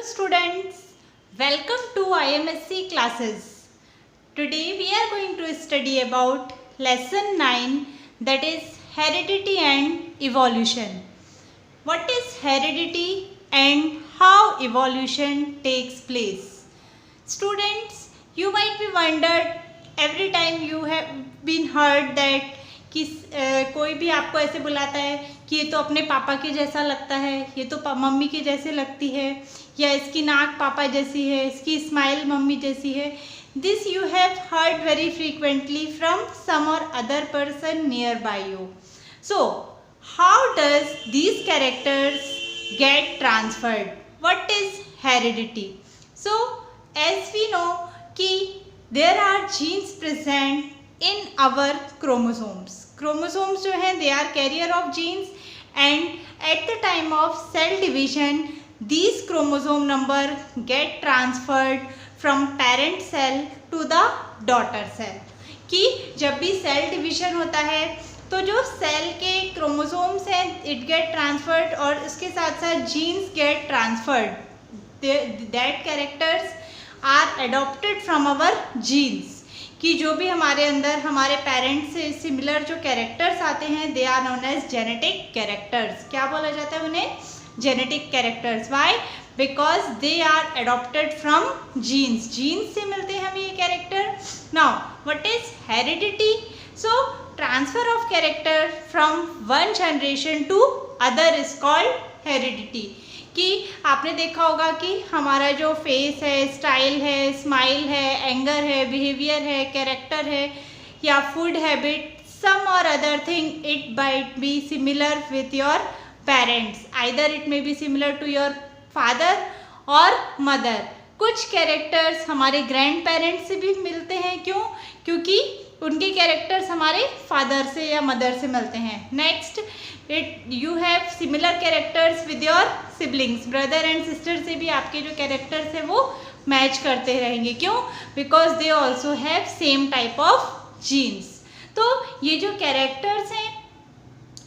Students, welcome to IMSC classes. Today we are going to study about lesson 9, that is heredity and evolution. What is heredity and how evolution takes place? Students, you might be wondered every time you have been heard that कि कोई भी आपको ऐसे बुलाता है कि ये तो अपने पापा के जैसा लगता है, ये तो मम्मी के जैसे लगती है, या इसकी नाक पापा जैसी है, इसकी स्माइल मम्मी जैसी है. This you have heard very frequently from some or other person nearby you. So how does these characters get transferred? What is heredity? So as we know कि there are genes present in our chromosomes. Chromosomes जो हैं they are carrier of genes, and at the time of cell division these chromosome number get transferred from parent cell to the daughter cell. कि जब भी cell division होता है तो जो cell के क्रोमोसोम्स हैं इट गेट ट्रांसफर्ड और इसके साथ साथ genes get transferred. That characters are adopted from our genes. कि जो भी हमारे अंदर हमारे पेरेंट्स से सिमिलर जो कैरेक्टर्स आते हैं they are known as genetic characters. क्या बोला जाता है उन्हें? Genetic characters. Why? Because they are adopted from genes. Genes से मिलते हैं हमें ये character. Now what is heredity? So transfer of character from one generation to other is called heredity. कि आपने देखा होगा कि हमारा जो फेस है, स्टाइल है, स्माइल है, एंगर है, बिहेवियर है, कैरेक्टर है, या food habit, some or other thing it might be similar with your parents. Either it may be similar to your father or mother. कुछ कैरेक्टर्स हमारे ग्रैंड पेरेंट्स से भी मिलते हैं. क्यों? क्योंकि उनके कैरेक्टर्स हमारे फादर से या मदर से मिलते हैं. Next, you have similar characters with your siblings. Brother and sister से भी आपके जो कैरेक्टर्स हैं वो मैच करते रहेंगे. क्यों? Because they also have same type of genes. तो ये जो कैरेक्टर्स हैं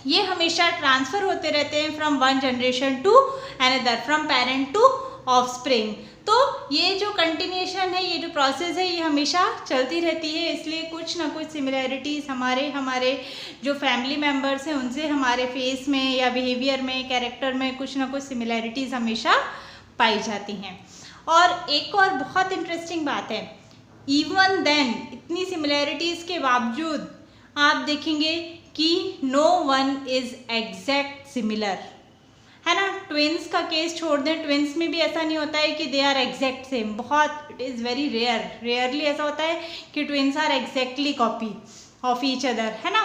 ये हमेशा ट्रांसफ़र होते रहते हैं from one generation to another, from parent to offspring. तो ये जो कंटिन्यूएशन है, ये जो प्रोसेस है, ये हमेशा चलती रहती है. इसलिए कुछ ना कुछ सिमिलैरिटीज़ हमारे जो फैमिली मेम्बर्स हैं उनसे हमारे फेस में या बिहेवियर में, कैरेक्टर में कुछ ना कुछ सिमिलैरिटीज़ हमेशा पाई जाती हैं. और एक और बहुत इंटरेस्टिंग बात है, इवन देन इतनी सिमिलैरिटीज़ के बावजूद आप देखेंगे कि no one is exact similar, है ना. ट्विंस का केस छोड़ दें, ट्विंस में भी ऐसा नहीं होता है कि दे आर एग्जैक्ट सेम. बहुत, इट इज़ वेरी रेयरली ऐसा होता है कि twins are exactly copy of each other, है ना.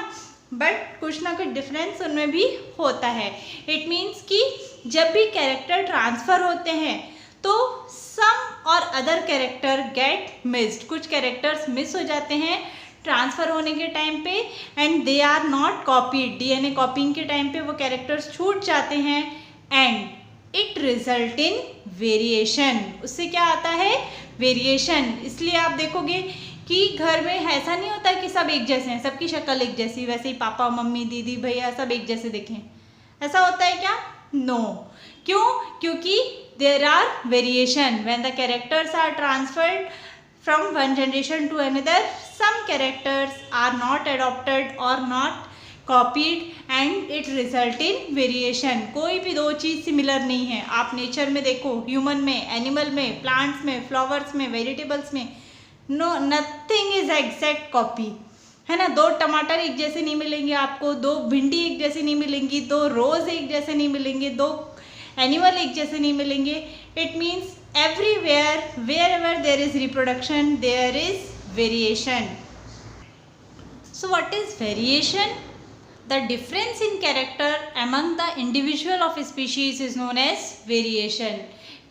बट कुछ ना कुछ डिफरेंस उनमें भी होता है. इट मीन्स कि जब भी कैरेक्टर ट्रांसफ़र होते हैं तो some or other character get missed. कुछ कैरेक्टर्स मिस हो जाते हैं ट्रांसफ़र होने के टाइम पे, and they are not copied. DNA copying के टाइम पे वो कैरेक्टर्स छूट जाते हैं and it result in variation. उससे क्या आता है? वेरिएशन. इसलिए आप देखोगे कि घर में ऐसा नहीं होता कि सब एक जैसे हैं, सबकी शक्ल एक जैसी, वैसे ही पापा मम्मी दीदी भैया सब एक जैसे दिखें. ऐसा होता है क्या? नो. क्यों? क्योंकि there are variation. When the characters are transferred from one generation to another, some characters are not adopted or not copied and it result in variation. कोई भी दो चीज़ सिमिलर नहीं है. आप नेचर में देखो, ह्यूमन में, एनिमल में, प्लांट्स में, फ्लावर्स में, वेजिटेबल्स में, no nothing is exact copy, है ना. दो टमाटर एक जैसे नहीं मिलेंगे आपको, दो भिंडी एक जैसे नहीं मिलेंगी, दो रोज़ एक जैसे नहीं मिलेंगे, दो एनिमल एक जैसे नहीं मिलेंगे. It means everywhere, wherever there is reproduction, there is variation. So what is variation? The difference in character among the individual of a species is known as variation.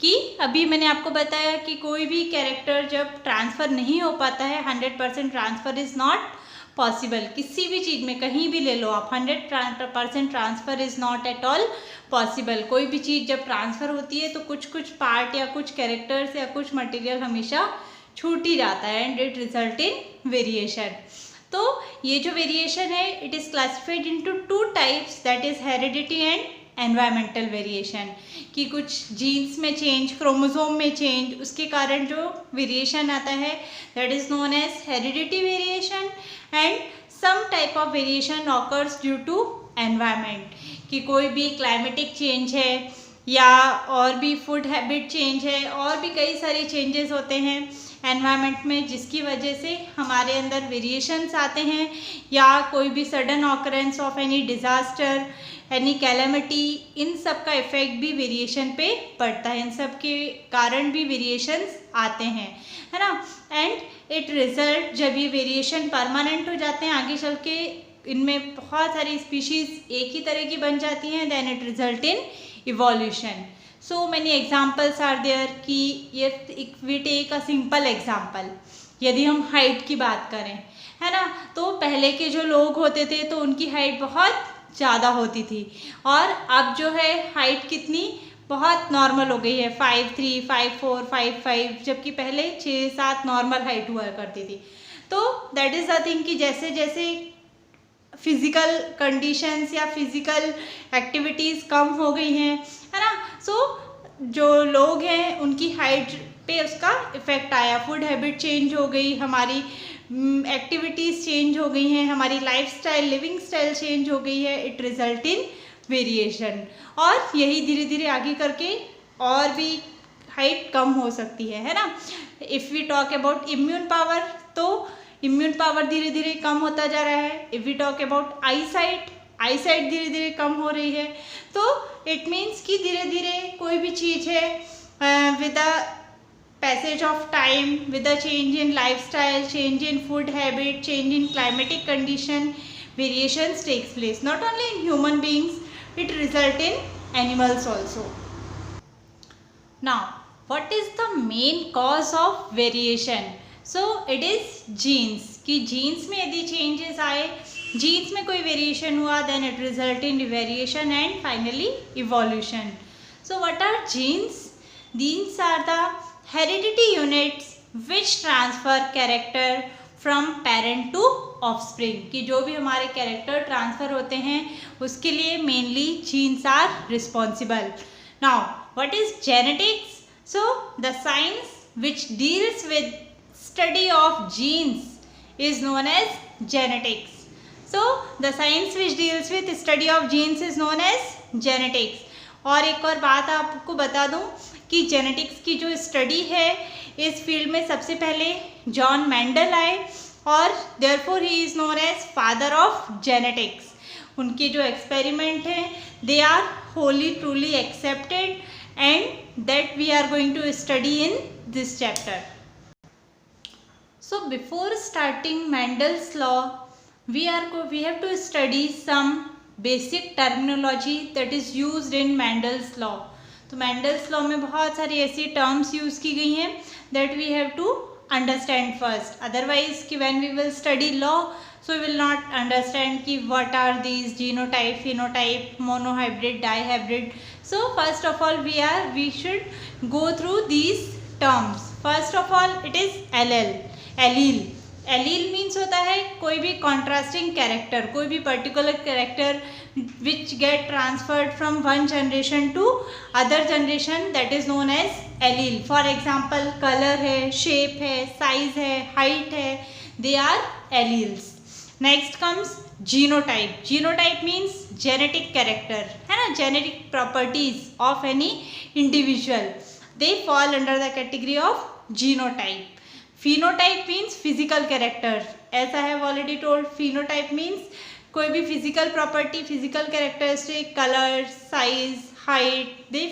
कि अभी मैंने आपको बताया कि कोई भी कैरेक्टर जब ट्रांसफ़र नहीं हो पाता है, 100% ट्रांसफ़र इज़ नॉट पॉसिबल. किसी भी चीज़ में कहीं भी ले लो आप, 100% transfer is not at all possible. कोई भी चीज़ जब ट्रांसफ़र होती है तो कुछ कुछ पार्ट या कुछ कैरेक्टर्स या कुछ मटेरियल हमेशा छूट ही जाता है and it result in variation. तो ये जो वेरिएशन है it is classified into two types, that is heredity and environmental variation, कि कुछ जीन्स में चेंज, क्रोमोसोम में चेंज, उसके कारण जो वेरिएशन आता है that is known as heredity variation. And some type of variation occurs due to environment, कि कोई भी क्लाइमेटिक चेंज है या और भी फूड हैबिट चेंज है, और भी कई सारी चेंजेस होते हैं एनवायरनमेंट में जिसकी वजह से हमारे अंदर वेरिएशंस आते हैं, या कोई भी sudden occurrence of any disaster, any calamity, इन सब का इफेक्ट भी वेरिएशन पे पड़ता है, इन सब के कारण भी वेरिएशंस आते हैं, है ना। एंड इट रिजल्ट, जब ये वेरिएशन परमानेंट हो जाते हैं, आगे चल के इनमें बहुत सारी स्पीशीज़ एक ही तरह की बन जाती हैं, then it result in evolution. So many examples are there कि if we take a simple example, यदि हम हाइट की बात करें, है ना, तो पहले के जो लोग होते थे तो उनकी हाइट बहुत ज़्यादा होती थी, और अब जो है हाइट कितनी बहुत नॉर्मल हो गई है, 5'3", 5'4", 5'5", जबकि पहले 6-7 नॉर्मल हाइट हुआ करती थी। तो दैट इज़ द थिंग कि जैसे जैसे फिज़िकल कंडीशंस या फिज़िकल एक्टिविटीज़ कम हो गई हैं, है ना, सो जो लोग हैं उनकी हाइट पे उसका इफ़ेक्ट आया, फूड हैबिट चेंज हो गई, हमारी एक्टिविटीज़ चेंज हो गई हैं, हमारी लाइफस्टाइल, लिविंग स्टाइल चेंज हो गई है, इट रिजल्ट इन वेरिएशन। और यही धीरे धीरे आगे करके और भी हाइट कम हो सकती है ना। If we talk about immune power, तो इम्यून पावर धीरे धीरे कम होता जा रहा है। If we talk about eyesight धीरे धीरे कम हो रही है। तो इट मीन्स कि धीरे धीरे कोई भी चीज़ है with the passage of time, with the change in lifestyle, change in food habit, change in climatic condition, variations takes place not only in human beings, it result in animals also. Now what is the main cause of variation? So it is genes, कि genes में यदि changes आए, genes में कोई variation हुआ, then it result in variation and finally evolution. So what are genes? These are the heredity units which transfer character from parent to offspring, कि जो भी हमारे कैरेक्टर ट्रांसफ़र होते हैं उसके लिए mainly genes are responsible. Now what is genetics? So the science which deals with study of genes is known as genetics. So the science which deals with study of genes is known as genetics. और एक और बात आपको बता दूं कि genetics की जो स्टडी है इस फील्ड में सबसे पहले जॉन मेंडल आए, और therefore he is known as father of genetics. उनके जो एक्सपेरिमेंट हैं they are wholly truly accepted and that we are going to study in this chapter. So before starting Mendel's law we have to study some basic terminology that is used in Mendel's law. तो Mendel's law में बहुत सारी ऐसी terms use की गई हैं that we have to understand first. Otherwise कि when we will study law, so we will not understand कि what are these genotype, phenotype, monohybrid, dihybrid. So first of all we should go through these terms. First of all it is allele. Allele means होता है कोई भी contrasting character, कोई भी particular character which get transferred from one generation to other generation, that is known as allele. For example colour है, shape है, size है, height है, they are alleles. Next comes genotype. Genotype means genetic character, है ना, genetic properties of any individual, they fall under the category of genotype. Phenotype means physical character, ऐसा है already told. Phenotype means कोई भी physical property, physical characteristic, colour, size, height, they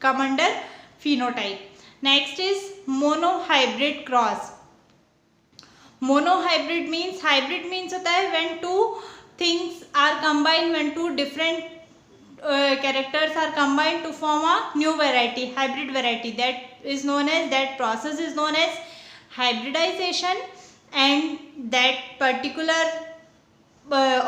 come under phenotype. Next is monohybrid cross. Monohybrid means होता है when two things are combined, when two different characters are combined to form a new variety, hybrid variety, that is known as, that process is known as hybridization, and that particular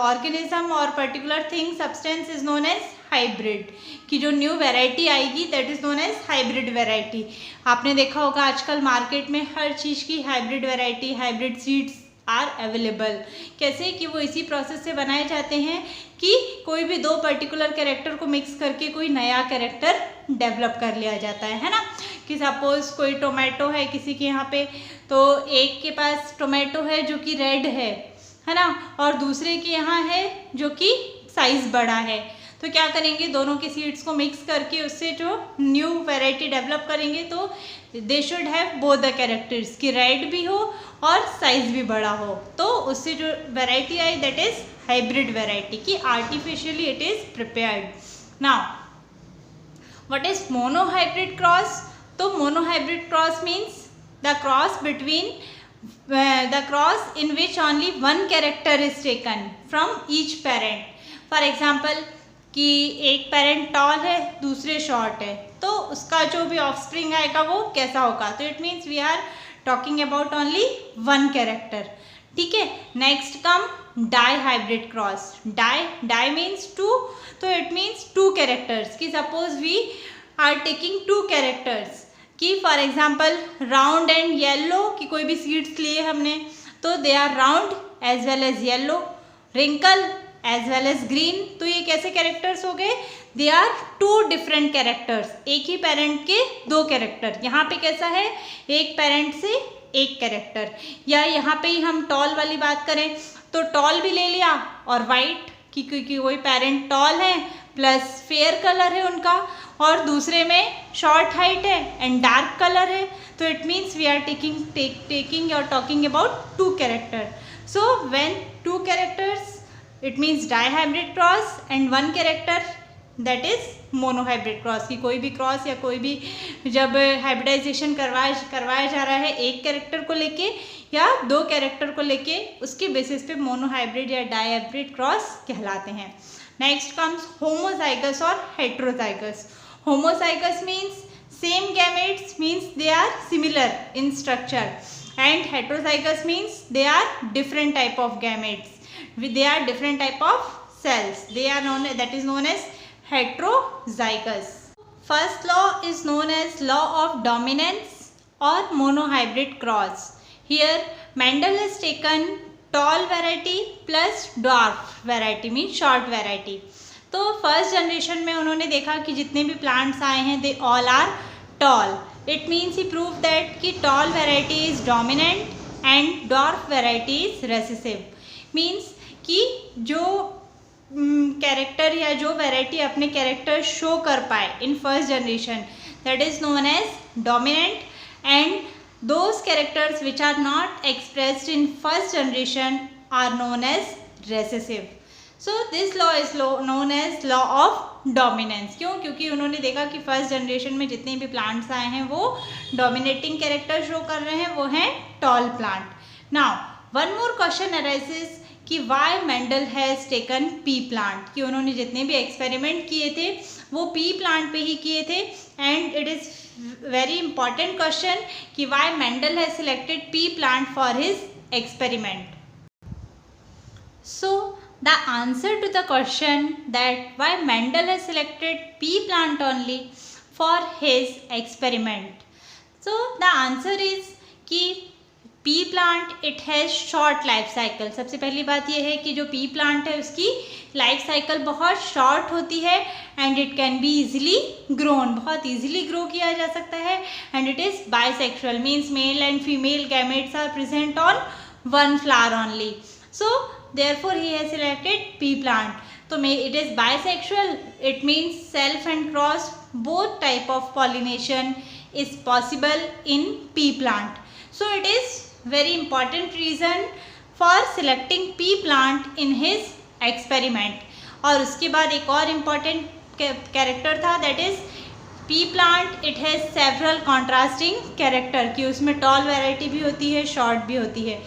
organism or particular thing, substance is known as hybrid, कि जो new variety आएगी that is known as hybrid variety. आपने देखा होगा आजकल market में हर चीज़ की hybrid variety, hybrid seeds are available. कैसे कि वो इसी प्रोसेस से बनाए जाते हैं कि कोई भी दो पर्टिकुलर कैरेक्टर को मिक्स करके कोई नया कैरेक्टर डेवलप कर लिया जाता है ना। कि सपोज कोई टोमेटो है किसी के यहाँ पे, तो एक के पास टोमेटो है जो कि रेड है ना, और दूसरे के यहाँ है जो कि साइज बड़ा है, तो क्या करेंगे, दोनों के सीड्स को मिक्स करके उससे जो न्यू वैरायटी डेवलप करेंगे, तो they should have both the characters, कि रेड भी हो और साइज भी बड़ा हो, तो उससे जो वैरायटी आई दैट इज हाइब्रिड वैरायटी, कि artificially it is prepared. Now what is monohybrid cross? तो monohybrid cross means the cross between the cross in which only one character is taken from each parent. For example, कि एक parent tall है दूसरे short है, तो उसका जो भी ऑफस्प्रिंग आएगा वो कैसा होगा, तो it means we are talking about only one character. ठीक है, next come dihybrid cross. Di means two, तो इट मीन्स टू कैरेक्टर्स, कि suppose we are taking two characters, कि for example round and yellow, कि कोई भी seeds लिए हमने तो they are round as well as yellow, wrinkle as well as green, तो ये कैसे कैरेक्टर्स हो गए, they are two different characters, एक ही पेरेंट के दो कैरेक्टर। यहाँ पे कैसा है, एक पेरेंट से एक कैरेक्टर। या यहाँ पे ही हम टॉल वाली बात करें तो टॉल भी ले लिया और वाइट, क्योंकि वही पेरेंट टॉल है प्लस फेयर कलर है उनका, और दूसरे में शॉर्ट हाइट है एंड डार्क कलर है, तो it means we are taking और talking about two character. So when two characters it means dihybrid cross and one character that is monohybrid cross, की कोई भी क्रॉस या कोई भी जब हाइब्रिडाइजेशन करवाया जा रहा है एक कैरेक्टर को लेके या दो कैरेक्टर को लेके, उसके बेसिस पे मोनोहाइब्रिड या डाई हाइब्रिड क्रॉस कहलाते हैं। नेक्स्ट कम्स होमोजाइगस और heterozygous. Homozygous means same gametes, means they are similar in structure, and heterozygous means they are different type of gametes, they are different type of cells, they are known, that is known as heterozygous. First law is known as law of dominance or monohybrid cross. Here Mendel has taken tall variety plus dwarf variety, means short variety. तो first generation में उन्होंने देखा कि जितने भी plants आए हैं they all are tall, it means he prove that कि tall variety is dominant and dwarf variety is recessive, means कि जो कैरेक्टर या जो वेराइटी अपने कैरेक्टर शो कर पाए in first generation that is known as dominant, and those characters which are not expressed in first generation are known as recessive. So this law is known as law of dominance. क्यों? क्योंकि उन्होंने देखा कि first generation में जितने भी plants आए हैं वो डोमिनेटिंग कैरेक्टर शो कर रहे हैं, वो हैं tall plant. Now one more question arises कि why Mendel has taken pea plant, कि उन्होंने जितने भी एक्सपेरिमेंट किए थे वो पी प्लांट पे ही किए थे, and it is very important question कि why Mendel has selected pea plant for his experiment. So the answer to the question that why Mendel has selected pea plant only for his experiment. So the answer is कि pea plant it has short life cycle. सबसे पहली बात यह है कि जो pea plant है उसकी लाइफ साइकिल बहुत शॉर्ट होती है and it can be easily grown, बहुत इजीली ग्रो किया जा सकता है, and it is bisexual, means male and female gametes are present on one flower only. So therefore he has selected pea plant. So it is bisexual, it means self and cross both type of pollination is possible in pea plant. So it is very important reason for selecting pea plant in his experiment. और उसके बाद एक और important character था, that is pea plant it has several contrasting character, कि उसमें tall variety भी होती है, short भी होती है,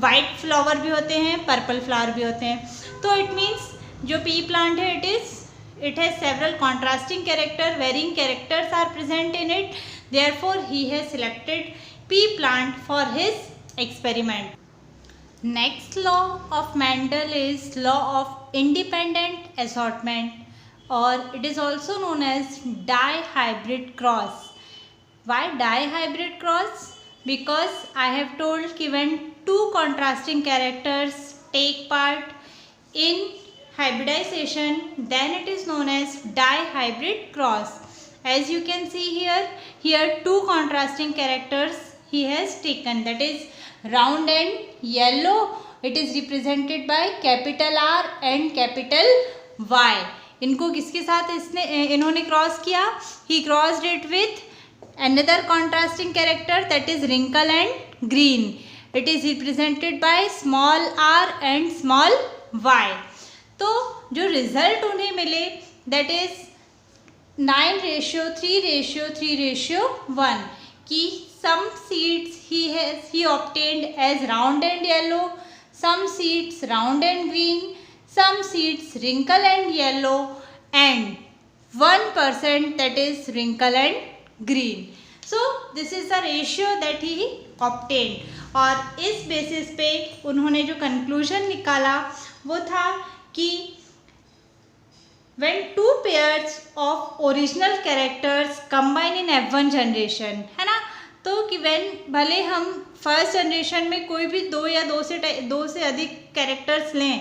वाइट फ्लावर भी होते हैं, पर्पल फ्लावर भी होते हैं. तो इट मीन्स जो पी प्लांट है it has several contrasting character, varying characters are present in it, therefore he has selected pea plant for his experiment. Next law of Mendel is law of independent assortment, और it is also known as dihybrid cross. Why dihybrid cross? Because I have told कि when two contrasting characters take part in hybridization, then it is known as dihybrid cross. As you can see here two contrasting characters he has taken, that is round and yellow. It is represented by capital R and capital Y. इनको किसके साथ इन्होंने cross किया? He crossed it with another contrasting character, that is wrinkle and green. It is represented by small r and small y. तो जो result उन्हें मिले that is 9:3:3:1 कि some seeds he obtained as round and yellow, some seeds round and green, some seeds wrinkle and yellow, and 1% that is wrinkle and green. So this is the ratio that he obtained. और इस basis पे उन्होंने जो conclusion निकाला वो था कि when two pairs of original characters combine in F1 generation, है ना, तो कि when भले हम फर्स्ट जनरेशन में कोई भी दो या दो से अधिक कैरेक्टर्स लें,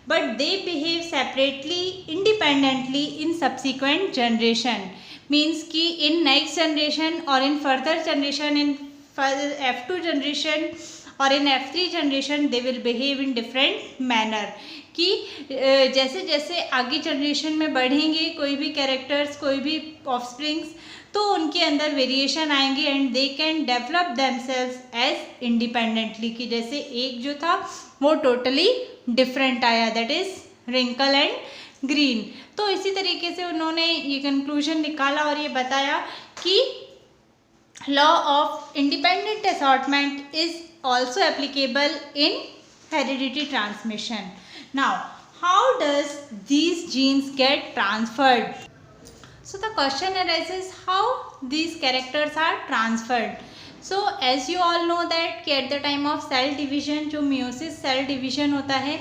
but they behave separately independently in subsequent generation. Means कि in next generation or in further generation, in F2 generation और in F3 generation they will behave in different manner. कि जैसे जैसे आगे जनरेशन में बढ़ेंगे कोई भी कैरेक्टर्स, कोई भी ऑफस्प्रिंग्स, तो उनके अंदर वेरिएशन आएंगे and they can develop themselves as independently. कि जैसे एक जो था वो टोटली डिफरेंट आया, that is wrinkle and green. तो इसी तरीके से उन्होंने ये कंक्लूजन निकाला और ये बताया कि law of independent assortment is also applicable in heredity transmission. Now, how does these genes get transferred? So the question arises, how these characters are transferred? So as you all know that at the time of cell division, जो meiosis cell division होता है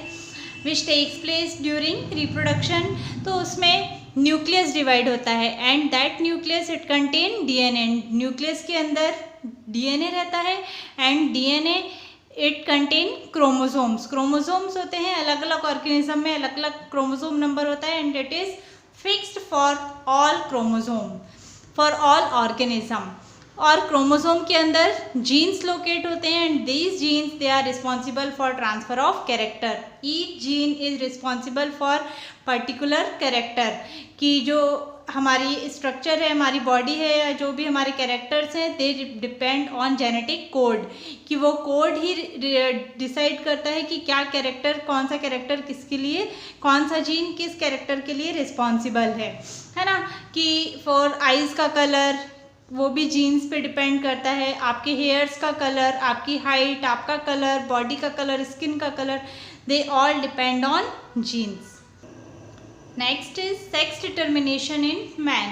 which takes place during reproduction, तो उसमें nucleus divide होता है and that nucleus it contain DNA. Nucleus के अंदर DNA रहता है and DNA it contain chromosomes. Chromosomes होते हैं अलग अलग ऑर्गेनिज्म में, अलग अलग क्रोमोसोम नंबर होता है and it is fixed for all chromosome, for all organism. और क्रोमोसोम के अंदर जीन्स लोकेट होते हैं and these genes they are responsible for transfer of character. Each gene is responsible for particular character. कि जो हमारी स्ट्रक्चर है, हमारी बॉडी है, या जो भी हमारे कैरेक्टर्स हैं, they depend on genetic code. कि वो कोड ही डिसाइड करता है कि क्या कैरेक्टर, कौन सा कैरेक्टर किसके लिए, कौन सा जीन किस कैरेक्टर के लिए रिस्पॉन्सिबल है ना. कि फॉर आइज़ का कलर वो भी जीन्स पे डिपेंड करता है, आपके हेयर्स का कलर, आपकी हाइट, आपका कलर, बॉडी का कलर, स्किन का colour, they all depend on genes. Next is sex determination in man.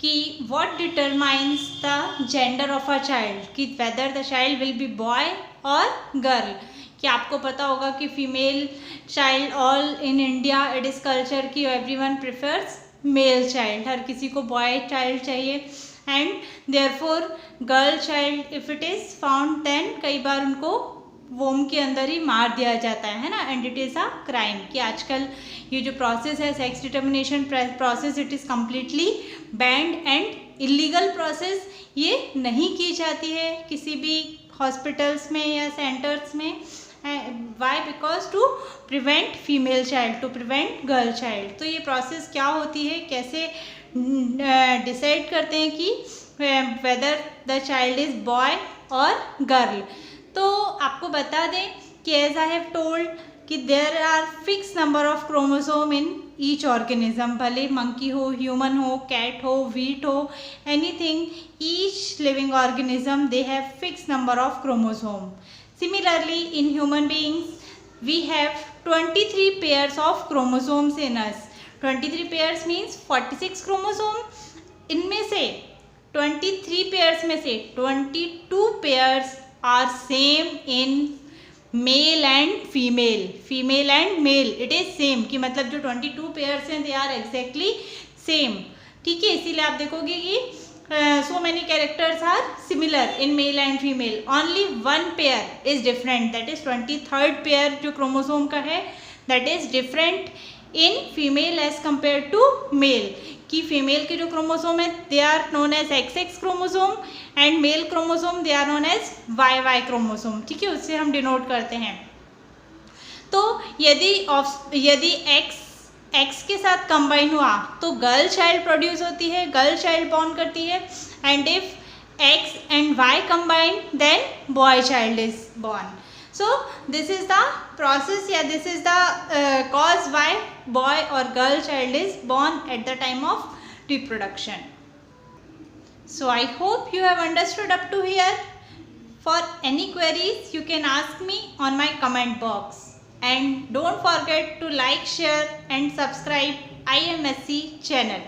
कि what determines the gender of a child, कि whether the child will be boy और girl. कि आपको पता होगा कि female child all in India it is culture कि everyone prefers male child, हर किसी को बॉय चाइल्ड चाहिए. And therefore girl child if it is found then कई बार उनको वोम के अंदर ही मार दिया जाता है ना, and it is a crime. कि आजकल ये जो प्रोसेस है sex determination process, it is completely band and illegal process. ये नहीं की जाती है किसी भी हॉस्पिटल्स में या सेंटर्स में. Why? Because to prevent female child, to prevent girl child. तो ये प्रोसेस क्या होती है, कैसे डिसाइड करते हैं कि whether the child is boy और गर्ल. तो आपको बता दें कि as I have told that there are fix number of chromosome in each organism. भले मंकी हो, ह्यूमन हो, कैट हो, वीट हो, anything, each living organism they have fix number of chromosome. Similarly, in human beings, we have 23 pairs of chromosomes in us. 23 pairs means 46 chromosome. इनमें से 23 pairs में से 22 pairs are same in male and female. Female and male, it is same. कि मतलब जो 22 pairs हैं, they are exactly same. ठीक है, इसीलिए आप देखोगे कि so many characters are similar in male and female. Only one pair is different, that is 23rd pair जो chromosome का है, that is different in female as compare to male, कि फीमेल के जो क्रोमोसोम है they are known as XX chromosome and male chromosome they are known as YY chromosome, ठीक है, उससे हम डिनोट करते हैं। तो यदि X के साथ कंबाइन हुआ तो गर्ल चाइल्ड प्रोड्यूस होती है, गर्ल चाइल्ड बॉर्न करती है, and if X and Y combine then boy child is born. So this is the process, yeah, this is the cause why boy or girl child is born at the time of reproduction. So I hope you have understood up to here. For any queries you can ask me on my comment box, and don't forget to like, share and subscribe IMSC channel.